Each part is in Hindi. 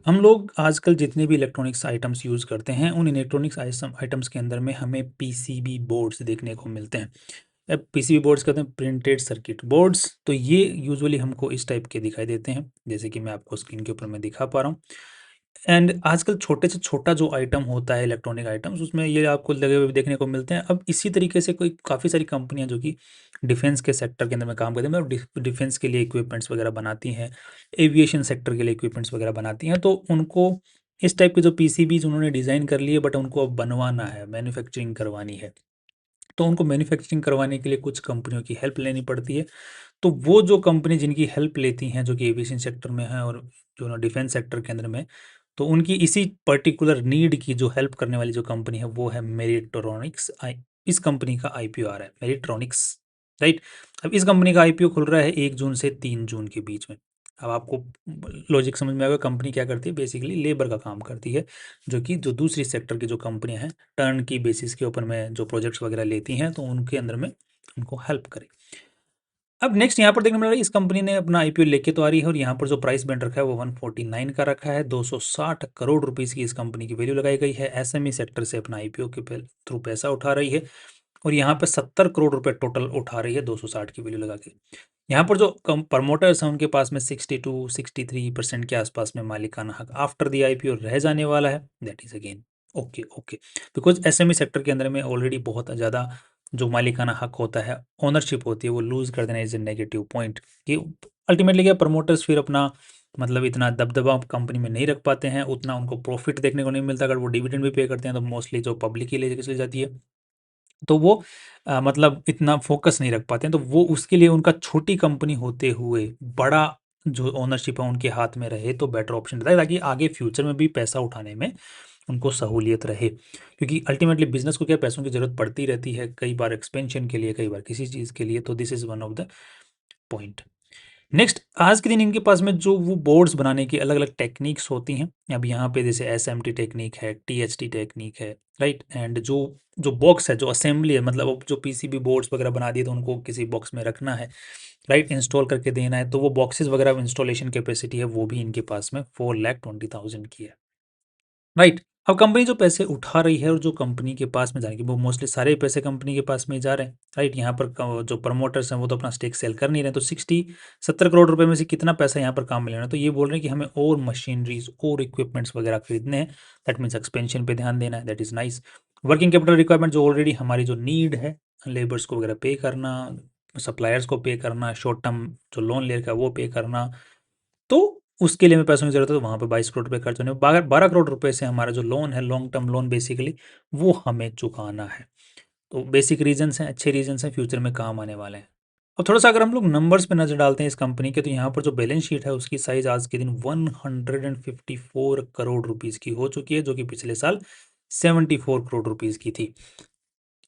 हम लोग आजकल जितने भी इलेक्ट्रॉनिक्स आइटम्स यूज़ करते हैं, उन इलेक्ट्रॉनिक्स आइटम्स के अंदर में हमें पीसीबी बोर्ड्स देखने को मिलते हैं। अब पीसीबी बोर्ड्स कहते हैं प्रिंटेड सर्किट बोर्ड्स, तो ये यूजुअली हमको इस टाइप के दिखाई देते हैं, जैसे कि मैं आपको स्क्रीन के ऊपर मैं दिखा पा रहा हूँ। एंड आजकल छोटे से छोटा जो आइटम होता है इलेक्ट्रॉनिक आइटम्स, उसमें ये आपको लगे हुए देखने को मिलते हैं। अब इसी तरीके से कोई काफ़ी सारी कंपनियाँ जो कि डिफेंस के सेक्टर के अंदर में काम करती हैं, मतलब डिफेंस के लिए इक्विपमेंट्स वगैरह बनाती हैं, एविएशन सेक्टर के लिए इक्विपमेंट्स वगैरह बनाती हैं, तो उनको इस टाइप के जो पीसीबीज उन्होंने डिज़ाइन कर लिए, बट उनको अब बनवाना है, मैन्युफैक्चरिंग करवानी है। तो उनको मैन्युफैक्चरिंग करवाने के लिए कुछ कंपनियों की हेल्प लेनी पड़ती है। तो वो जो कंपनी जिनकी हेल्प लेती हैं, जो कि एविएशन सेक्टर में है और जो ना डिफेंस सेक्टर के अंदर में, तो उनकी इसी पर्टिकुलर नीड की जो हेल्प करने वाली जो कंपनी है, वो है मेरिट्रॉनिक्स। इस कंपनी का आईपीओ आ रहा है, मेरिट्रॉनिक्स, राइट। अब इस कंपनी का आईपीओ खुल रहा है 1 जून से 3 जून के बीच में। अब आपको लॉजिक समझ में आएगा, कंपनी क्या करती है, बेसिकली लेबर का काम करती है, जो कि जो दूसरी सेक्टर की जो कंपनियां हैं, टर्न की बेसिस के ऊपर में जो प्रोजेक्ट्स वगैरह लेती हैं, तो उनके अंदर में उनको हेल्प करे। अब नेक्स्ट यहाँ पर देखने मिल रहा है, इस कंपनी ने अपना आईपीओ लेके तो आ रही है, और यहाँ पर जो प्राइस बैंड रखा है वो 149 का रखा है। 260 करोड़ रुपीस की इस कंपनी की वैल्यू लगाई गई है। एसएमई सेक्टर से अपना आईपीओ के थ्रू पैसा उठा रही है, और यहाँ पे 70 करोड़ रुपए टोटल उठा रही है 260 की वैल्यू लगा के। यहाँ पर जो प्रमोटर्स हैं, उनके पास में 62-63% के आसपास में मालिकाना हक आफ्टर द आईपीओ रह जाने वाला है। That is again okay okay, because SME sector के अंदर में ऑलरेडी बहुत ज़्यादा जो मालिकाना हक होता है, ओनरशिप होती है, वो लूज़ कर देना इज ए नेगेटिव पॉइंट। कि अल्टीमेटली क्या, प्रमोटर्स फिर अपना मतलब इतना दबदबा कंपनी में नहीं रख पाते हैं, उतना उनको प्रॉफिट देखने को नहीं मिलता। अगर वो डिविडेंड भी पे करते हैं, तो मोस्टली जो पब्लिक ही ले चली जाती है, तो वो मतलब इतना फोकस नहीं रख पाते हैं। तो वो उसके लिए उनका छोटी कंपनी होते हुए बड़ा जो ओनरशिप है उनके हाथ में रहे, तो बेटर ऑप्शन रहता है, ताकि आगे फ्यूचर में भी पैसा उठाने में उनको सहूलियत रहे। क्योंकि अल्टीमेटली बिजनेस को क्या, पैसों की ज़रूरत पड़ती रहती है, कई बार एक्सपेंशन के लिए, कई बार किसी चीज़ के लिए। तो this is one of the point. Next, आज के दिन इनके पास में जो वो बोर्ड्स बनाने की अलग अलग टेक्निक्स होती हैं। अब यहाँ पे जैसे एसएमटी टेक्निक है, टीएचटी टेक्निक है, राइट। एंड जो जो बॉक्स है, जो असेंबली है, मतलब अब जो पीसीबी बोर्ड्स वगैरह बना दिए, तो उनको किसी बॉक्स में रखना है, राइट, इंस्टॉल करके देना है, तो वो बॉक्सेस वगैरह इंस्टॉलेशन कैपेसिटी है, वो भी इनके पास में 4,20,000 की है, राइट। अब कंपनी जो पैसे उठा रही है, और जो कंपनी के पास में जाएंगे, वो मोस्टली सारे पैसे कंपनी के पास में ही जा रहे हैं, राइट। यहाँ पर जो प्रमोटर्स हैं, वो तो अपना स्टेक सेल कर नहीं रहे हैं, तो 70 करोड़ रुपए में से कितना पैसा यहाँ पर काम में लेना है, तो ये बोल रहे हैं कि हमें और मशीनरीज और इक्विपमेंट्स वगैरह खरीदने हैं। दैट मीन्स एक्सपेंशन पे ध्यान देना है। That is nice. Working capital requirement, जो ऑलरेडी हमारी जो नीड है, लेबर्स को वगैरह पे करना, सप्लायर्स को पे करना, शॉर्ट टर्म जो लोन ले रखा है वो पे करना, तो उसके लिए हमें पैसों की ज़रूरत है। तो वहाँ पे 22 करोड़ रुपए खर्च होने, 12 करोड़ रुपए से हमारा जो लोन है, लॉन्ग टर्म लोन बेसिकली, वो हमें चुकाना है। तो बेसिक रीजंस हैं, अच्छे रीजंस हैं, फ्यूचर में काम आने वाले हैं। और थोड़ा सा अगर हम लोग नंबर्स पे नज़र डालते हैं इस कंपनी के, तो यहाँ पर जो बैलेंस शीट है, उसकी साइज आज के दिन 154 करोड़ रुपीज़ की हो चुकी है, जो कि पिछले साल 74 करोड़ रुपीज़ की थी,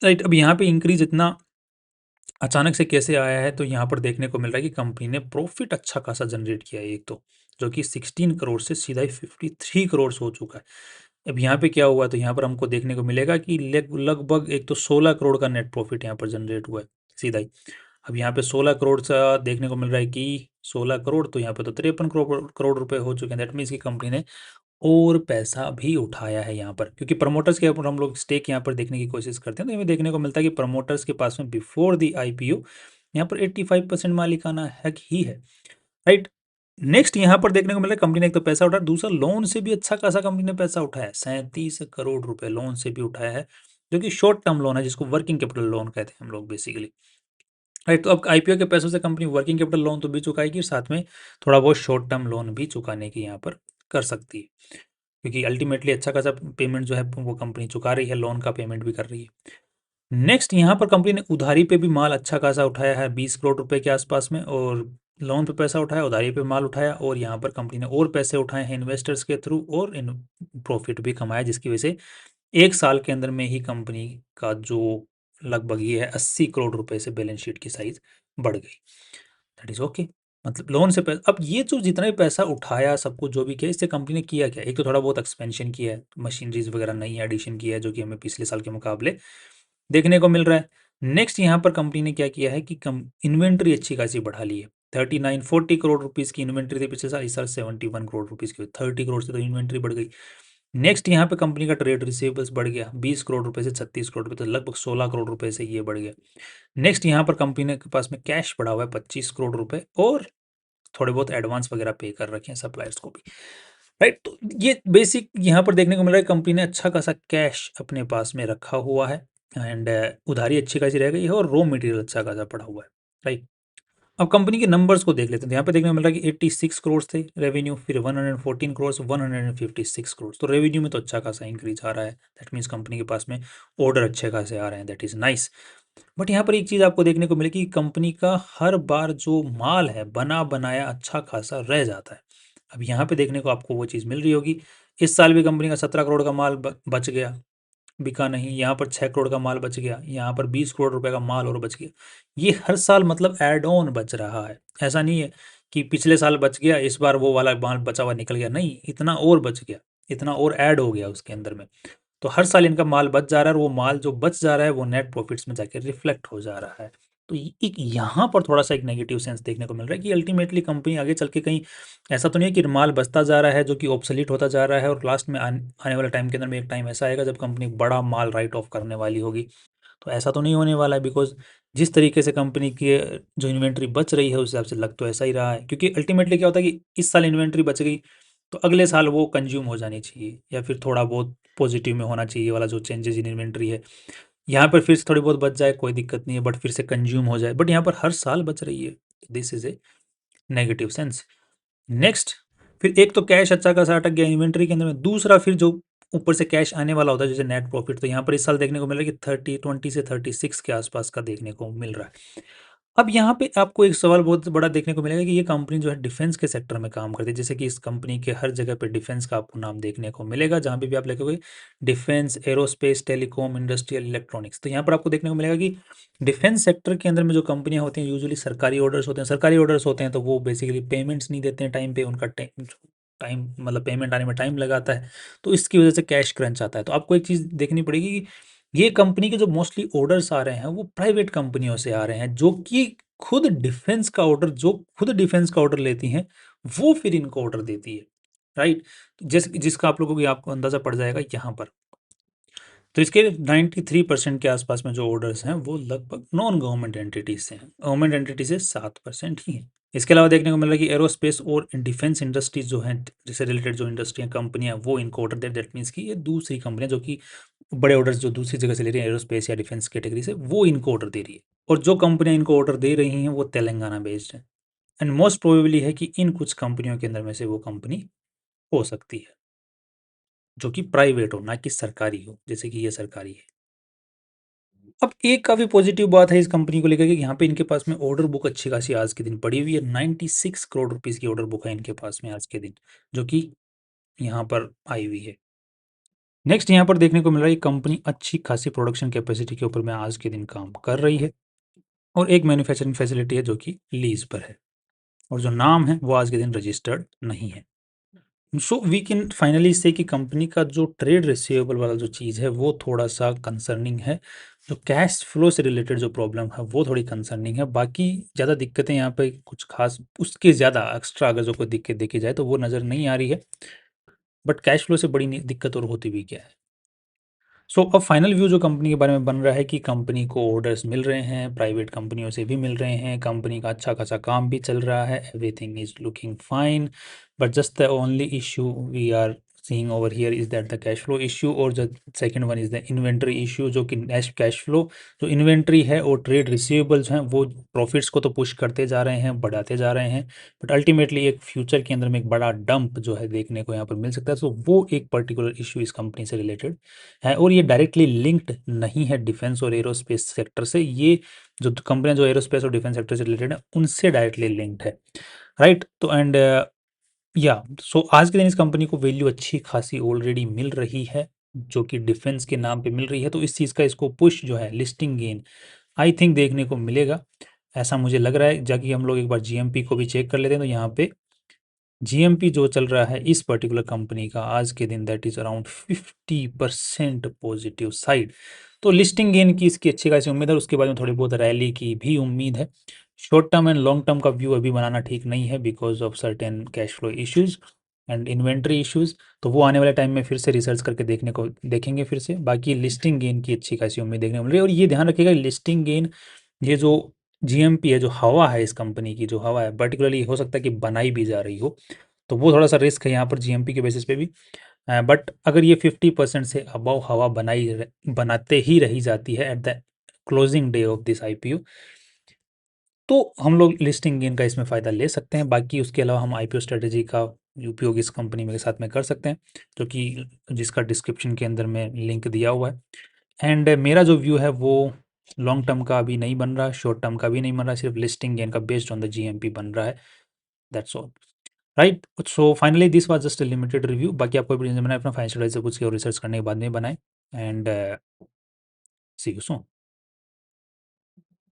राइट। अब यहाँ पे इंक्रीज इतना अचानक से कैसे आया है, तो यहाँ पर देखने को मिल रहा है कि कंपनी ने प्रॉफिट अच्छा खासा जनरेट किया है एक तो, जो कि 16 करोड़ से सीधा ही 53 करोड़ हो चुका है। अब यहाँ पे क्या हुआ, तो यहाँ पर हमको देखने को मिलेगा कि लगभग एक तो 16 करोड़ का नेट प्रॉफिट यहाँ पर जनरेट हुआ है, सीधा ही। अब यहाँ पे 16 करोड़ सा देखने को मिल रहा है कि 16 करोड़, तो यहाँ पे तो 53 करोड़ करोड़ रुपए हो चुके हैं। दैट मीन्स की कंपनी ने और पैसा भी उठाया है यहाँ पर, क्योंकि प्रमोटर्स के ऊपर हम लोग स्टेक यहाँ पर देखने की कोशिश करते हैं, तो हमें देखने को मिलता है कि प्रमोटर्स के पास में बिफोर द आईपीओ यहाँ पर 85% मालिकाना हक ही है, राइट। नेक्स्ट यहाँ पर देखने को मिला कंपनी ने एक तो पैसा उठाया, दूसरा लोन से भी अच्छा खासा कंपनी ने पैसा उठाया है। 37 करोड़ रुपए लोन से भी उठाया है, जो कि शॉर्ट टर्म लोन है, जिसको वर्किंग कैपिटल लोन कहते हैं हम लोग बेसिकली, राइट। तो अब आईपीओ के पैसों से कंपनी वर्किंग कैपिटल लोन तो भी चुकाएगी, और साथ में थोड़ा बहुत शॉर्ट टर्म लोन भी चुकाने की यहाँ पर कर सकती है, क्योंकि अल्टीमेटली अच्छा खासा पेमेंट जो है वो कंपनी चुका रही है, लोन का पेमेंट भी कर रही है। नेक्स्ट, यहाँ पर कंपनी ने उधारी पे भी माल अच्छा खासा उठाया है, 20 करोड़ रुपए के आसपास में, और लोन पे पैसा उठाया, उधारी पे माल उठाया, और यहाँ पर कंपनी ने और पैसे उठाए हैं इन्वेस्टर्स के थ्रू, और इन प्रॉफिट भी कमाया, जिसकी वजह से एक साल के अंदर में ही कंपनी का जो लगभग ये है 80 करोड़ रुपए से बैलेंस शीट की साइज बढ़ गई। That is okay. मतलब लोन से पैसा, अब ये जो जितना भी पैसा उठाया, सब कुछ जो भी किया, इससे कंपनी ने किया क्या, एक तो थोड़ा बहुत एक्सपेंशन किया है, मशीनरीज वगैरह नई एडिशन किया है, जो कि हमें पिछले साल के मुकाबले देखने को मिल रहा है। नेक्स्ट, यहाँ पर कंपनी ने क्या किया है कि कम इन्वेंट्री अच्छी खासी बढ़ा ली है। 39-40 करोड़ रुपीज़ की इन्वेंट्री थी पिछले साल, इस साल 71 करोड़ रुपीज़ की, 30 करोड़ से तो इन्वेंट्री बढ़ गई। नेक्स्ट यहाँ पे कंपनी का ट्रेड रिसीवेबल्स बढ़ गया 20 करोड़ रुपए से 36 करोड़ रुपए, तो लगभग 16 करोड़ रुपए से ये बढ़ गया। नेक्स्ट यहाँ पर कंपनी के पास में कैश पड़ा हुआ है 25 करोड़ रुपए, और थोड़े बहुत एडवांस वगैरह पे कर रखे हैं सप्लायर्स को भी, राइट। तो ये बेसिक यहाँ पर देखने को मिल रहा है, कंपनी ने अच्छा खासा कैश अपने पास में रखा हुआ है, एंड उधारी अच्छी खासी रह गई है, और रॉ मटेरियल अच्छा खासा पड़ा हुआ है, राइट। अब कंपनी के नंबर्स को देख लेते हैं, तो यहाँ पे देखने को मिल रहा है कि 86 करोड़ थे रेवेन्यू, फिर 114 करोड़, 156 करोड़, तो रेवेन्यू में तो अच्छा खासा इंक्रीज आ रहा है। दैट मीन्स कंपनी के पास में ऑर्डर अच्छे खासे आ रहे हैं, दैट इज नाइस। बट यहाँ पर एक चीज़ आपको देखने को मिलेगी, कंपनी का हर बार जो माल है बना बनाया अच्छा खासा रह जाता है। अब यहाँ पे देखने को आपको वो चीज़ मिल रही होगी, इस साल भी कंपनी का 17 करोड़ का माल बच गया, बिका नहीं, यहाँ पर 6 करोड़ का माल बच गया, यहाँ पर 20 करोड़ रुपए का माल और बच गया। ये हर साल मतलब ऐड ऑन बच रहा है, ऐसा नहीं है कि पिछले साल बच गया इस बार वो वाला माल बचा हुआ निकल गया, नहीं, इतना और बच गया, इतना और ऐड हो गया उसके अंदर में। तो हर साल इनका माल बच जा रहा है, और वो माल जो बच जा रहा है वो नेट प्रॉफिट्स में जाके रिफ्लेक्ट हो जा रहा है। तो एक यहाँ पर थोड़ा सा एक नेगेटिव सेंस देखने को मिल रहा है कि अल्टीमेटली कंपनी आगे चल के कहीं ऐसा तो नहीं है कि माल बचता जा रहा है जो कि ऑब्सोलीट होता जा रहा है, और लास्ट में आने वाले टाइम के अंदर में एक टाइम ऐसा आएगा जब कंपनी बड़ा माल राइट ऑफ करने वाली होगी। तो ऐसा तो नहीं होने वाला है, बिकॉज जिस तरीके से कंपनी की जो इन्वेंट्री बच रही है उस हिसाब से लग तो ऐसा ही रहा है, क्योंकि अल्टीमेटली क्या होता है कि इस साल इन्वेंट्री बच गई तो अगले साल वो कंज्यूम हो जानी चाहिए, या फिर थोड़ा बहुत पॉजिटिव में होना चाहिए वाला जो चेंजेस इन इन्वेंट्री है, यहाँ पर फिर से थोड़ी बहुत बच जाए कोई दिक्कत नहीं है, बट फिर से कंज्यूम हो जाए, बट यहाँ पर हर साल बच रही है, this is a negative sense. Next, फिर एक तो कैश अच्छा खासा अटक गया इन्वेंट्री के अंदर में, दूसरा फिर जो ऊपर से कैश आने वाला होता है जैसे नेट प्रॉफिट, तो यहाँ पर इस साल देखने को मिल रहा है कि 20 से 36 के आसपास का देखने को मिल रहा है। अब यहाँ पे आपको एक सवाल बहुत बड़ा देखने को मिलेगा कि ये कंपनी जो है डिफेंस के सेक्टर में काम करती है, जैसे कि इस कंपनी के हर जगह पे डिफेंस का आपको नाम देखने को मिलेगा, जहाँ पे भी आप लिखोगे defence, aerospace, telecom, industrial, electronics, तो यहाँ पर आपको देखने को मिलेगा कि डिफेंस सेक्टर के अंदर में जो कंपनियां होती हैं यूजुअली सरकारी ऑर्डर्स होते हैं, सरकारी ऑर्डर्स होते हैं तो वो बेसिकली पेमेंट्स नहीं देते हैं टाइम पे, उनका टाइम टाइम मतलब पेमेंट आने में टाइम लगाता है, तो इसकी वजह से कैश क्रंच आता है। तो आपको एक चीज़ देखनी पड़ेगी कि ये कंपनी के जो मोस्टली ऑर्डर्स आ रहे हैं वो प्राइवेट कंपनियों से आ रहे हैं, जो कि खुद डिफेंस का ऑर्डर लेती हैं, वो फिर इनको ऑर्डर देती है, राइट। जिसका आप लोगों को आपको अंदाजा पड़ जाएगा यहाँ पर। तो इसके 93% के आसपास में जो ऑर्डर्स हैं वो लगभग नॉन गवर्नमेंट एंटिटीज से हैं, गवर्नमेंट एंटिटी से 7% ही है। इसके अलावा देखने को मिल रहा है कि एरोस्पेस और डिफेंस इंडस्ट्रीज जो हैं, जिससे रिलेटेड जो इंडस्ट्री कंपनियां वो इनको ऑर्डर दे, दैट मीन्स कि ये दूसरी कंपनियां जो कि बड़े ऑर्डर्स जो दूसरी जगह से ले रही हैं एरोस्पेस या डिफेंस कैटेगरी से, वो इनको ऑर्डर दे रही है, और जो कंपनियां इनको ऑर्डर दे रही हैं वो तेलंगाना बेस्ड है, एंड मोस्ट प्रोबेबली है कि इन कुछ कंपनियों के अंदर में से वो कंपनी हो सकती है जो कि प्राइवेट हो, ना कि सरकारी हो, जैसे कि ये सरकारी है। अब एक काफ़ी पॉजिटिव बात है इस कंपनी को लेकर कि यहाँ पे इनके पास में ऑर्डर बुक अच्छी खासी आज के दिन पड़ी हुई है, 96 करोड़ रुपीस की ऑर्डर बुक है इनके पास में आज के दिन, जो कि यहाँ पर आई हुई है। नेक्स्ट यहाँ पर देखने को मिल रहा है कि कंपनी अच्छी खासी प्रोडक्शन कैपेसिटी के ऊपर में आज के दिन काम कर रही है, और एक मैन्युफैक्चरिंग फैसिलिटी है जो कि लीज पर है, और जो नाम है वो आज के दिन रजिस्टर्ड नहीं है। सो वी कैन फाइनली से कि कंपनी का जो ट्रेड रिसीवेबल वाला जो चीज़ है वो थोड़ा सा कंसर्निंग है, जो कैश फ्लो से रिलेटेड जो प्रॉब्लम है वो थोड़ी कंसर्निंग है, बाकी ज़्यादा दिक्कतें यहाँ पे कुछ खास उसके ज़्यादा एक्स्ट्रा अगर जो कोई दिक्कत देखी जाए तो वो नज़र नहीं आ रही है, बट कैश फ्लो से बड़ी दिक्कत और होती भी क्या है। सो अब फाइनल व्यू जो कंपनी के बारे में बन रहा है कि कंपनी को ऑर्डर्स मिल रहे हैं, प्राइवेट कंपनियों से भी मिल रहे हैं, कंपनी का अच्छा खासा काम भी चल रहा है, everything is looking fine, but just the only issue we are seeing over here is that the cash flow issue, और जो second one is the inventory issue, जो कि कैश फ्लो जो इन्वेंट्री है और ट्रेड रिसीवेबल्स हैं वो प्रॉफिट्स को तो पुश करते जा रहे हैं, बढ़ाते जा रहे हैं, बट अल्टीमेटली एक फ्यूचर के अंदर में एक बड़ा डंप जो है देखने को यहाँ पर मिल सकता है। सो वो एक पर्टिकुलर इशू इस कंपनी से रिलेटेड है, और ये डायरेक्टली लिंक्ड नहीं है डिफेंस और एरोस्पेस सेक्टर से, ये जो कंपनियां जो एरोस्पेस और डिफेंस सेक्टर से रिलेटेड है उनसे डायरेक्टली लिंक्ड है, राइट। तो एंड या सो आज के दिन इस कंपनी को वैल्यू अच्छी खासी ऑलरेडी मिल रही है, जो कि डिफेंस के नाम पे मिल रही है, तो इस चीज़ का इसको पुश जो है लिस्टिंग गेन आई थिंक देखने को मिलेगा, ऐसा मुझे लग रहा है। जाकि हम लोग एक बार जीएमपी को भी चेक कर लेते हैं, तो यहाँ पे जीएमपी जो चल रहा है इस पर्टिकुलर कंपनी का आज के दिन that is around 50% positive side, तो लिस्टिंग गेन की इसकी अच्छी खासी उम्मीद है, उसके बाद में थोड़ी बहुत रैली की भी उम्मीद है। Short term and long term का व्यू अभी बनाना ठीक नहीं है because of certain cash flow issues and inventory issues. तो वो आने वाले टाइम में फिर से रिसर्च करके देखेंगे फिर से। बाकी लिस्टिंग गेन की अच्छी खासी उम्मीद देखने को मिल रही है। और ये ध्यान रखिएगा, लिस्टिंग गेन, ये जो जीएमपी है, जो हवा है इस कंपनी की, जो हवा है पर्टिकुलरली हो सकता है कि बनाई भी जा रही हो, तो वो थोड़ा सा रिस्क है यहाँ पर जीएमपी के बेसिस पे भी। बट अगर ये 50% से अबव हवा बनाते ही रही जाती है at the closing day of this IPO, तो हम लोग लिस्टिंग गेन का इसमें फ़ायदा ले सकते हैं। बाकी उसके अलावा हम आईपीओ स्ट्रेटेजी का उपयोग इस कंपनी में के साथ में कर सकते हैं, जो कि जिसका डिस्क्रिप्शन के अंदर में लिंक दिया हुआ है। एंड मेरा जो व्यू है वो लॉन्ग टर्म का अभी नहीं बन रहा, शॉर्ट टर्म का भी नहीं बन रहा, सिर्फ लिस्टिंग गेन का बेस्ड ऑन द जीएमपी बन रहा है। That's all, right. So finally this was just a limited review. बाकी आपको भी बनाए अपना फाइनेंशियल एडवाइस से कुछ और रिसर्च करने के बाद में बनाए। And see you soon.